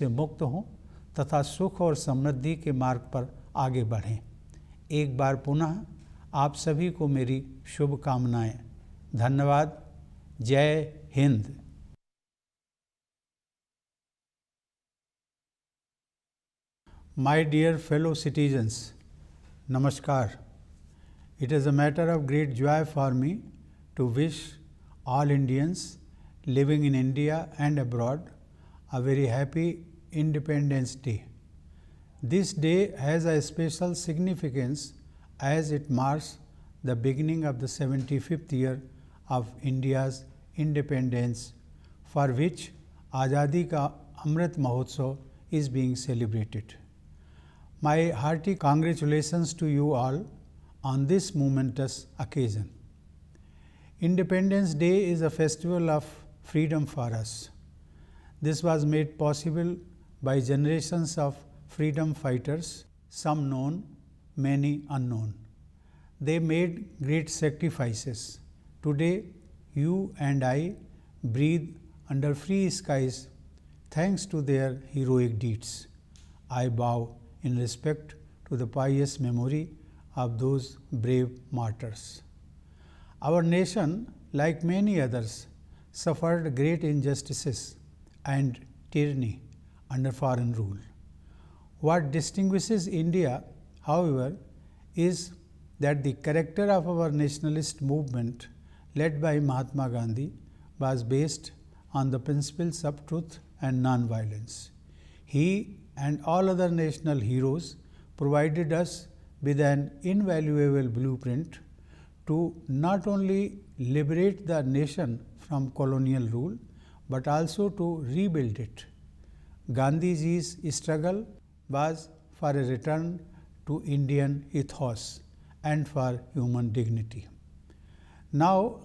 से मुक्त हों तथा सुख और समृद्धि के मार्ग पर आगे बढ़ें। एक बार पुनः आप सभी को मेरी शुभकामनाएं। धन्यवाद। जय Hind. My dear fellow citizens, Namaskar. It is a matter of great joy for me to wish all Indians living in India and abroad a very happy Independence Day. This day has a special significance as it marks the beginning of the 75th year of India's independence, for which Azadi Ka Amrit Mahotsav is being celebrated. My hearty congratulations to you all on this momentous occasion. Independence Day is a festival of freedom for us. This was made possible by generations of freedom fighters, some known, many unknown. They made great sacrifices. Today, you and I breathe under free skies thanks to their heroic deeds. I bow in respect to the pious memory of those brave martyrs. Our nation, like many others, suffered great injustices and tyranny under foreign rule. What distinguishes India, however, is that the character of our nationalist movement, led by Mahatma Gandhi, was based on the principles of truth and non-violence. He and all other national heroes provided us with an invaluable blueprint to not only liberate the nation from colonial rule, but also to rebuild it. Gandhiji's struggle was for a return to Indian ethos and for human dignity. Now,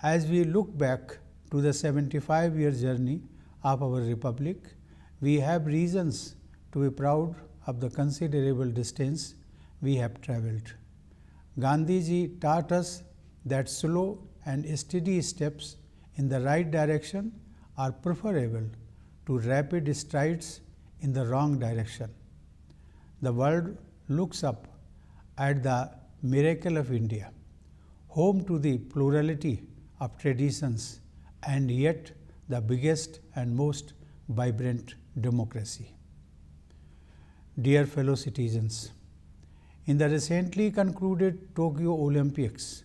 as we look back to the 75-year journey of our republic, we have reasons to be proud of the considerable distance we have travelled. Gandhiji taught us that slow and steady steps in the right direction are preferable to rapid strides in the wrong direction. The world looks up at the miracle of India, home to the plurality of traditions and yet the biggest and most vibrant democracy. Dear fellow citizens, in the recently concluded Tokyo Olympics,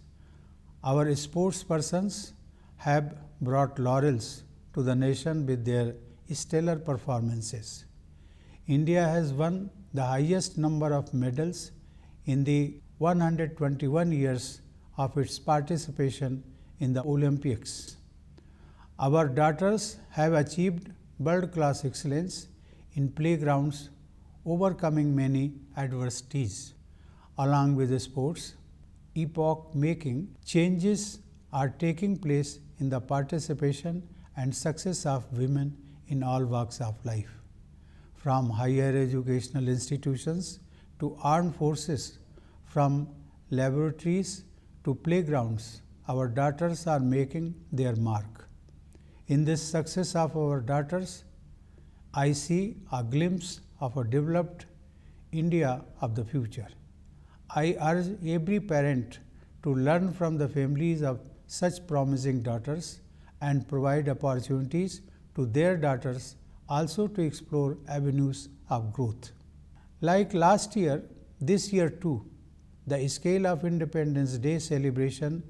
our sportspersons have brought laurels to the nation with their stellar performances. India has won the highest number of medals in the 121 years of its participation in the Olympics. Our daughters have achieved world-class excellence in playgrounds, overcoming many adversities. Along with the sports, epoch-making changes are taking place in the participation and success of women in all walks of life. From higher educational institutions to armed forces, from laboratories to playgrounds, our daughters are making their mark. In this success of our daughters, I see a glimpse of a developed India of the future. I urge every parent to learn from the families of such promising daughters and provide opportunities to their daughters also to explore avenues of growth. Like last year, this year too, the scale of Independence Day celebration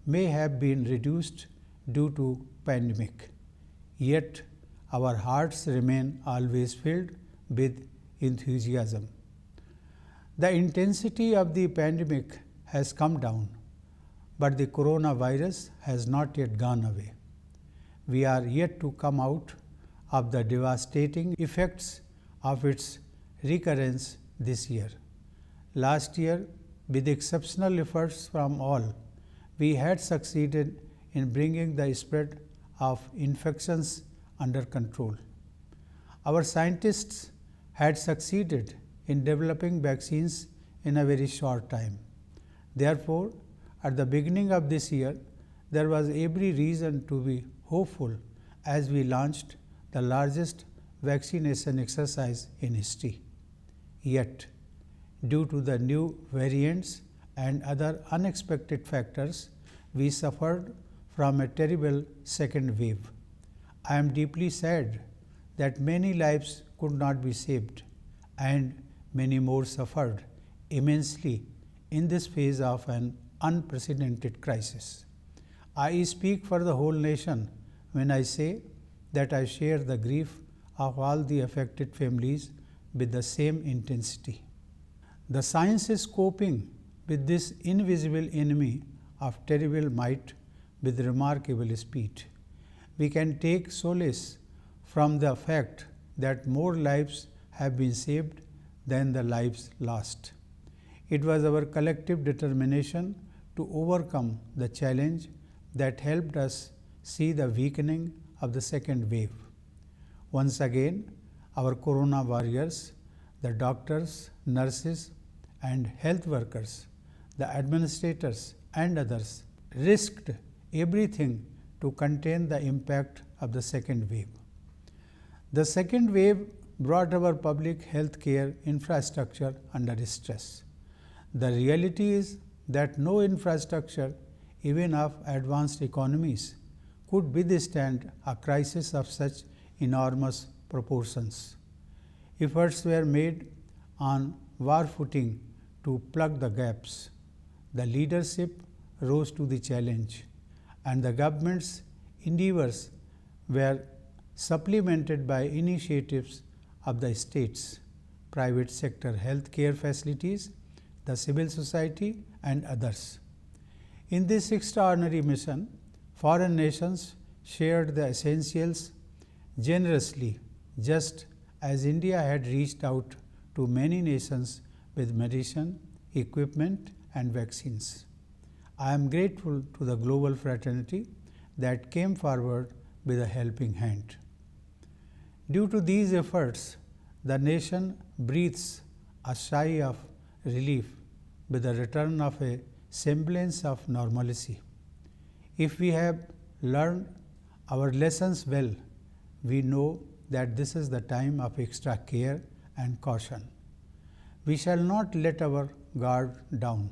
may have been reduced due to pandemic. Yet, our hearts remain always filled with enthusiasm. The intensity of the pandemic has come down, but the coronavirus has not yet gone away. We are yet to come out of the devastating effects of its recurrence this year. Last year, with exceptional efforts from all, we had succeeded in bringing the spread of infections under control. Our scientists had succeeded in developing vaccines in a very short time. Therefore, at the beginning of this year, there was every reason to be hopeful as we launched the largest vaccination exercise in history. Yet, due to the new variants and other unexpected factors, we suffered from a terrible second wave. I am deeply sad that many lives could not be saved and many more suffered immensely in this phase of an unprecedented crisis. I speak for the whole nation when I say that I share the grief of all the affected families with the same intensity. The science is coping with this invisible enemy of terrible might with remarkable speed. We can take solace from the fact that more lives have been saved than the lives lost. It was our collective determination to overcome the challenge that helped us see the weakening of the second wave. Once again, our corona warriors, the doctors, nurses, and health workers, the administrators, and others risked everything to contain the impact of the second wave. The second wave brought our public health care infrastructure under stress. The reality is that no infrastructure, even of advanced economies, could withstand a crisis of such enormous proportions. Efforts were made on war footing to plug the gaps. The leadership rose to the challenge, and the government's endeavors were supplemented by initiatives of the states, private sector health care facilities, the civil society, and others. In this extraordinary mission, foreign nations shared the essentials generously, just as India had reached out to many nations with medicine, equipment, and vaccines. I am grateful to the global fraternity that came forward with a helping hand. Due to these efforts, the nation breathes a sigh of relief with the return of a semblance of normalcy. If we have learned our lessons well, we know that this is the time of extra care and caution. We shall not let our guard down.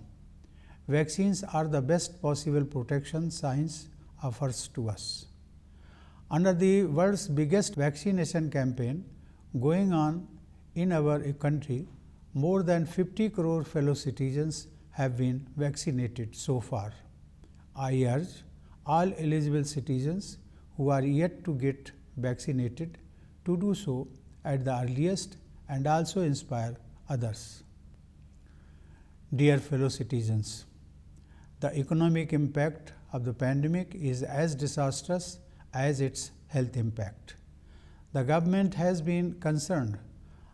Vaccines are the best possible protection science offers to us. Under the world's biggest vaccination campaign going on in our country, more than 50 crore fellow citizens have been vaccinated so far. I urge all eligible citizens who are yet to get vaccinated to do so at the earliest and also inspire others. Dear fellow citizens, the economic impact of the pandemic is as disastrous as its health impact. The government has been concerned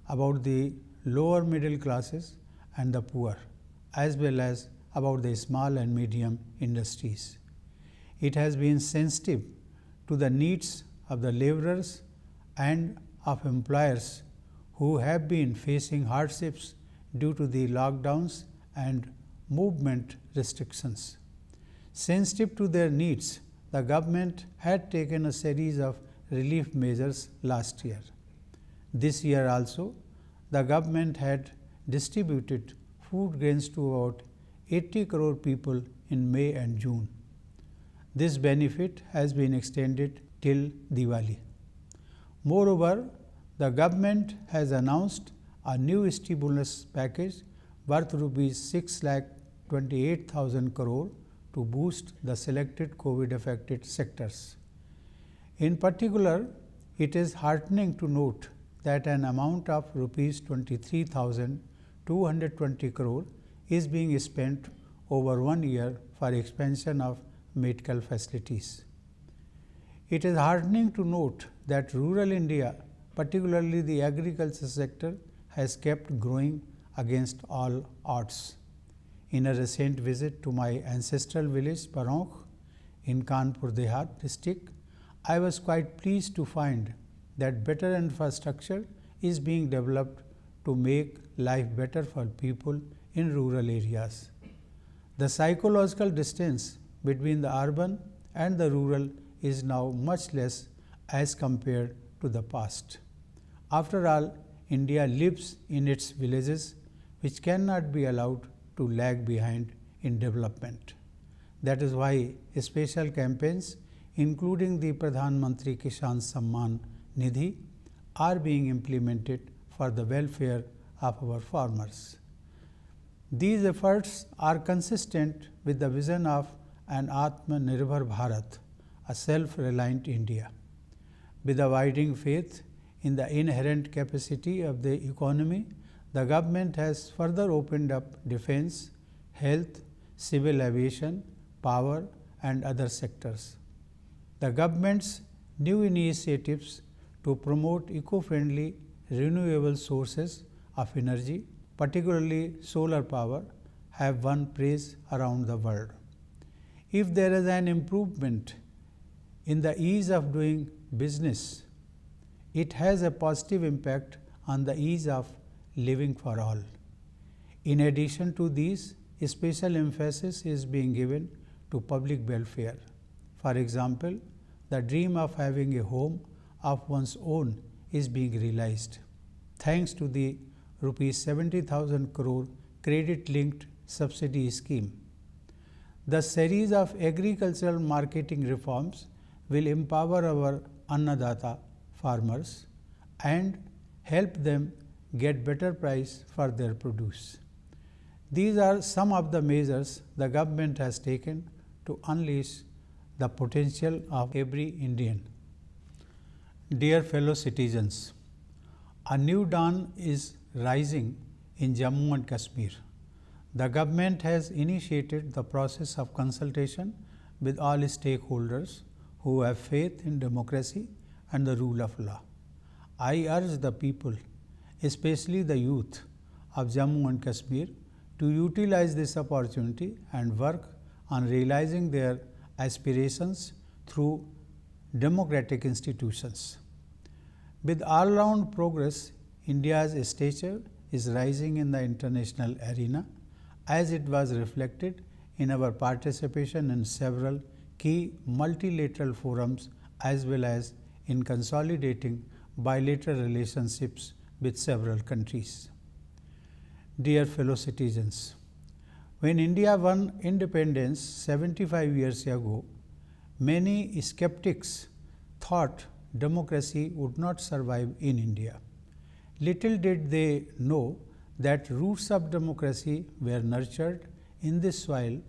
about the lower middle classes and the poor, as well as about the small and medium industries. It has been sensitive to the needs of the laborers and of employers who have been facing hardships due to the lockdowns and movement restrictions. Sensitive to their needs, the government had taken a series of relief measures last year. This year also, the government had distributed food grains to about 80 crore people in May and June. This benefit has been extended till Diwali. Moreover, the government has announced a new stimulus package worth Rs 6,28,000 crore to boost the selected COVID-affected sectors. In particular, it is heartening to note that an amount of Rs 23,220 crore is being spent over 1 year for expansion of medical facilities. It is heartening to note that rural India, particularly the agriculture sector, has kept growing against all odds. In a recent visit to my ancestral village Paronk in Kanpur Dehat district, I was quite pleased to find that better infrastructure is being developed to make life better for people in rural areas. The psychological distance between the urban and the rural is now much less as compared to the past. After all, India lives in its villages, which cannot be allowed to lag behind in development. That is why special campaigns, including the Pradhan Mantri Kisan Samman Nidhi, are being implemented for the welfare of our farmers. These efforts are consistent with the vision of an Atmanirbhar Bharat, a self-reliant India. With abiding faith in the inherent capacity of the economy, the government has further opened up defense, health, civil aviation, power and other sectors. The government's new initiatives to promote eco-friendly renewable sources of energy, particularly solar power, have won praise around the world. If there is an improvement in the ease of doing business, it has a positive impact on the ease of living for all. In addition to these, a special emphasis is being given to public welfare. For example, the dream of having a home of one's own is being realized, thanks to the Rs 70,000 crore credit-linked subsidy scheme. The series of agricultural marketing reforms will empower our Annadata farmers and help them get better price for their produce. These are some of the measures the government has taken to unleash the potential of every Indian. Dear fellow citizens, a new dawn is rising in Jammu and Kashmir. The government has initiated the process of consultation with all stakeholders who have faith in democracy and the rule of law. I urge the people, especially the youth of Jammu and Kashmir, to utilize this opportunity and work on realizing their aspirations through democratic institutions. With all-round progress, India's stature is rising in the international arena, as it was reflected in our participation in several key multilateral forums as well as in consolidating bilateral relationships with several countries. Dear fellow citizens, when India won independence 75 years ago, many skeptics thought democracy would not survive in India. Little did they know that roots of democracy were nurtured in this soil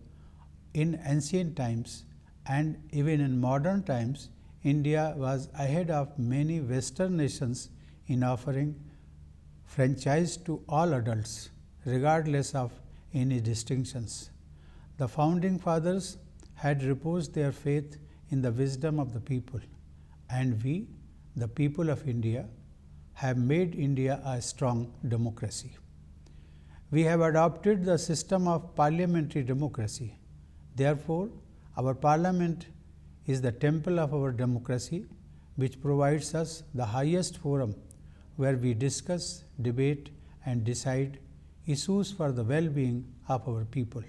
in ancient times, and even in modern times, India was ahead of many Western nations in offering franchise to all adults, regardless of any distinctions. The founding fathers had reposed their faith in the wisdom of the people, and we, the people of India, have made India a strong democracy. We have adopted the system of parliamentary democracy. Therefore, our parliament is the temple of our democracy, which provides us the highest forum where we discuss, debate and decide issues for the well-being of our people.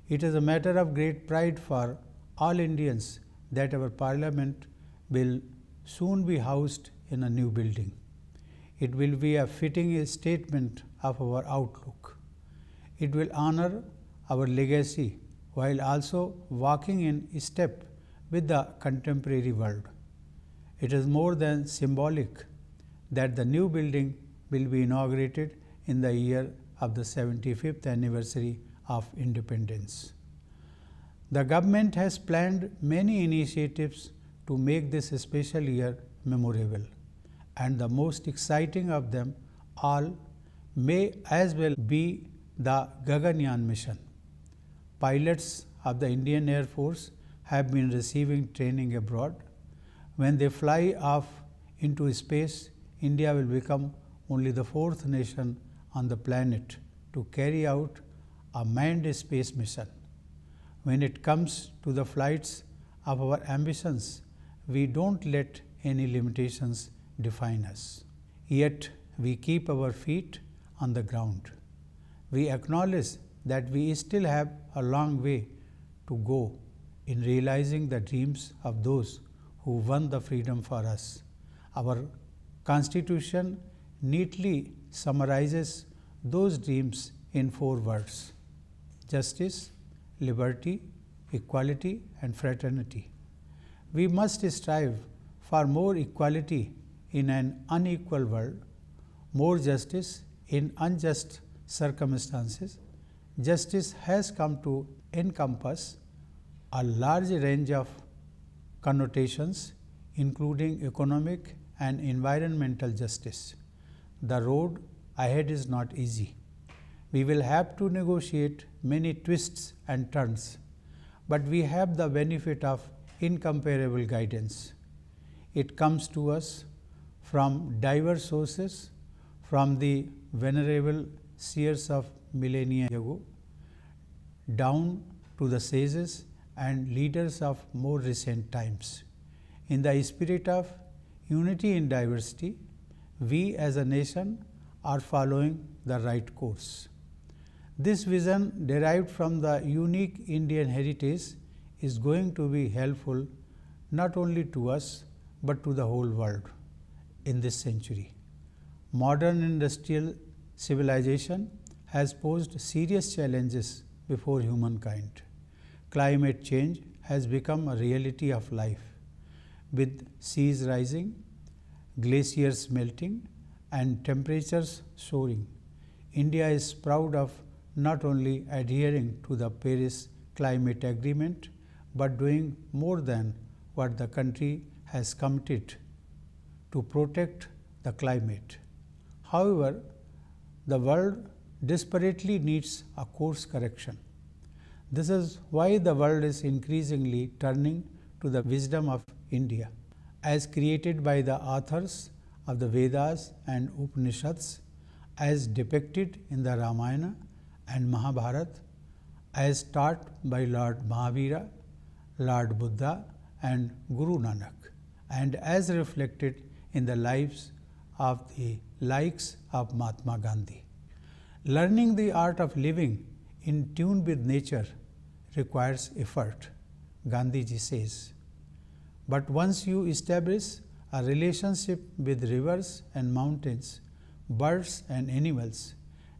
It is a matter of great pride for all Indians that our parliament will soon be housed in a new building. It will be a fitting statement of our outlook. It will honor our legacy while also walking in step with the contemporary world. It is more than symbolic that the new building will be inaugurated in the year of the 75th anniversary of independence. The government has planned many initiatives to make this special year memorable, and the most exciting of them all may as well be the Gaganyaan mission. Pilots of the Indian Air Force have been receiving training abroad. When they fly off into space, India will become only the fourth nation on the planet to carry out a manned space mission. When it comes to the flights of our ambitions, we don't let any limitations define us. Yet we keep our feet on the ground. We acknowledge that we still have a long way to go in realizing the dreams of those who won the freedom for us. Our Constitution neatly summarizes those dreams in 4 words: justice, liberty, equality, and fraternity. We must strive for more equality in an unequal world, more justice in unjust circumstances. Justice has come to encompass a large range of connotations, including economic and environmental justice. The road ahead is not easy. We will have to negotiate many twists and turns, but we have the benefit of incomparable guidance. It comes to us from diverse sources, from the venerable seers of millennia ago, down to the sages and leaders of more recent times. In the spirit of unity in diversity, we as a nation are following the right course. This vision, derived from the unique Indian heritage, is going to be helpful not only to us but to the whole world in this century. Modern industrial civilization has posed serious challenges before humankind. Climate change has become a reality of life. With seas rising, glaciers melting, and temperatures soaring, India is proud of not only adhering to the Paris Climate Agreement, but doing more than what the country has committed to protect the climate. However, the world desperately needs a course correction. This is why the world is increasingly turning to the wisdom of India, as created by the authors of the Vedas and Upanishads, as depicted in the Ramayana and Mahabharata, as taught by Lord Mahavira, Lord Buddha, and Guru Nanak, and as reflected in the lives of the likes of Mahatma Gandhi. Learning the art of living in tune with nature requires effort, Gandhiji says. But once you establish a relationship with rivers and mountains, birds and animals,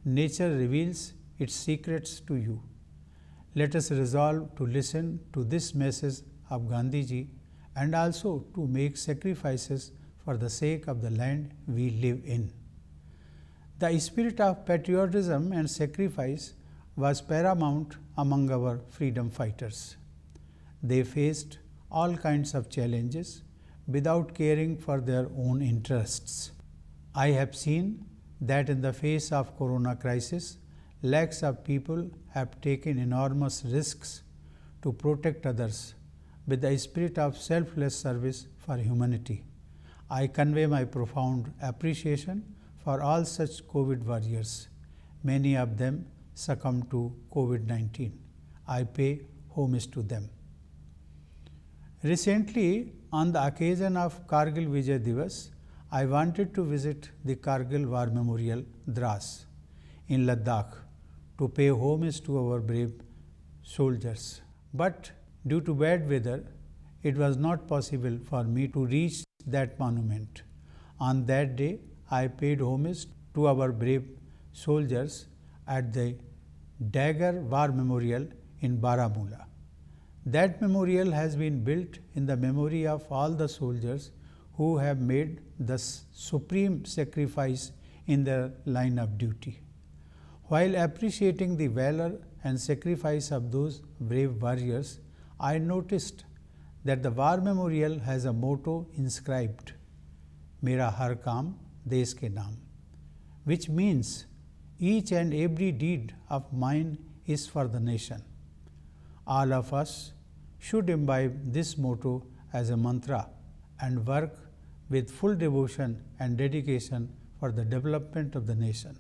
nature reveals its secrets to you. Let us resolve to listen to this message of Gandhiji and also to make sacrifices for the sake of the land we live in. The spirit of patriotism and sacrifice was paramount among our freedom fighters. They faced all kinds of challenges without caring for their own interests. I have seen that in the face of corona crisis, lakhs of people have taken enormous risks to protect others with the spirit of selfless service for humanity. I convey my profound appreciation for all such COVID warriors. Many of them succumbed to COVID-19. I pay homage to them. Recently, on the occasion of Kargil Vijay Divas, I wanted to visit the Kargil War Memorial, Dras, in Ladakh, to pay homage to our brave soldiers. But due to bad weather, it was not possible for me to reach that monument. On that day, I paid homage to our brave soldiers at the Dagger War Memorial in Baramulla. That memorial has been built in the memory of all the soldiers who have made the supreme sacrifice in their line of duty. While appreciating the valor and sacrifice of those brave warriors, I noticed that the war memorial has a motto inscribed, "Mera har kaam desh ke naam," which means each and every deed of mine is for the nation. All of us should imbibe this motto as a mantra and work with full devotion and dedication for the development of the nation.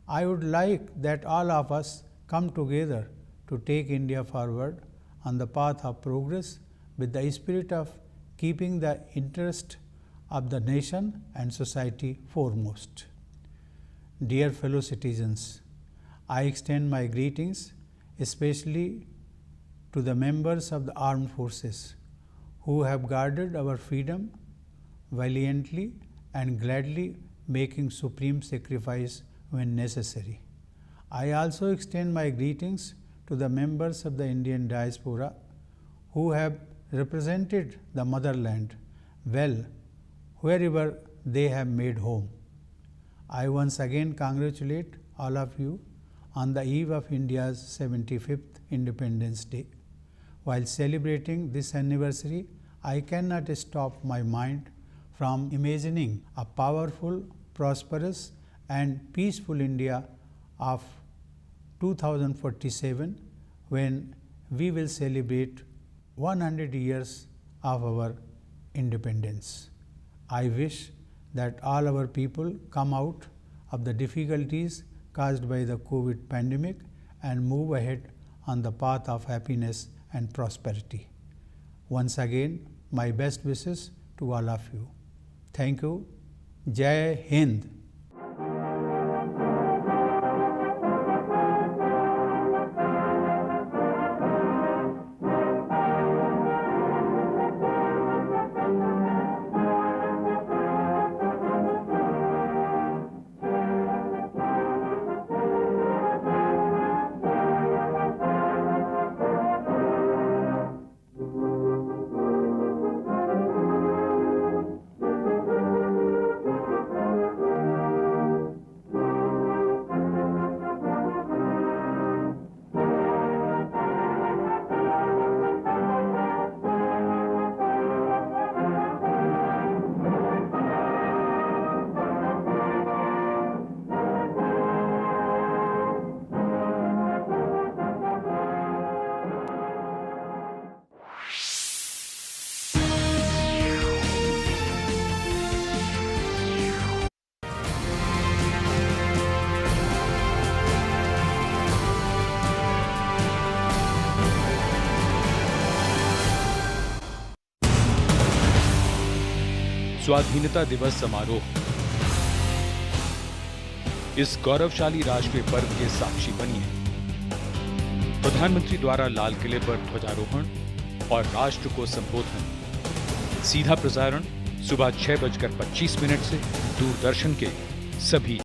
I would like that all of us come together to take India forward on the path of progress with the spirit of keeping the interest of the nation and society foremost. Dear fellow citizens, I extend my greetings especially to the members of the armed forces who have guarded our freedom valiantly and gladly making supreme sacrifice when necessary. I also extend my greetings to the members of the Indian diaspora who have represented the motherland well wherever they have made home. I once again congratulate all of you on the eve of India's 75th Independence Day. While celebrating this anniversary, I cannot stop my mind from imagining a powerful, prosperous and peaceful India of 2047 when we will celebrate 100 years of our independence. I wish that all our people come out of the difficulties caused by the COVID pandemic and move ahead on the path of happiness and prosperity. Once again, my best wishes to all of you. Thank you. Jai Hind. स्वाधीनता दिवस समारोह इस गौरवशाली राष्ट्रीय पर्व के साक्षी बनिए। प्रधानमंत्री द्वारा लाल किले पर ध्वजारोहण और राष्ट्र को संबोधन। सीधा प्रसारण सुबह 6:25 से दूरदर्शन के सभी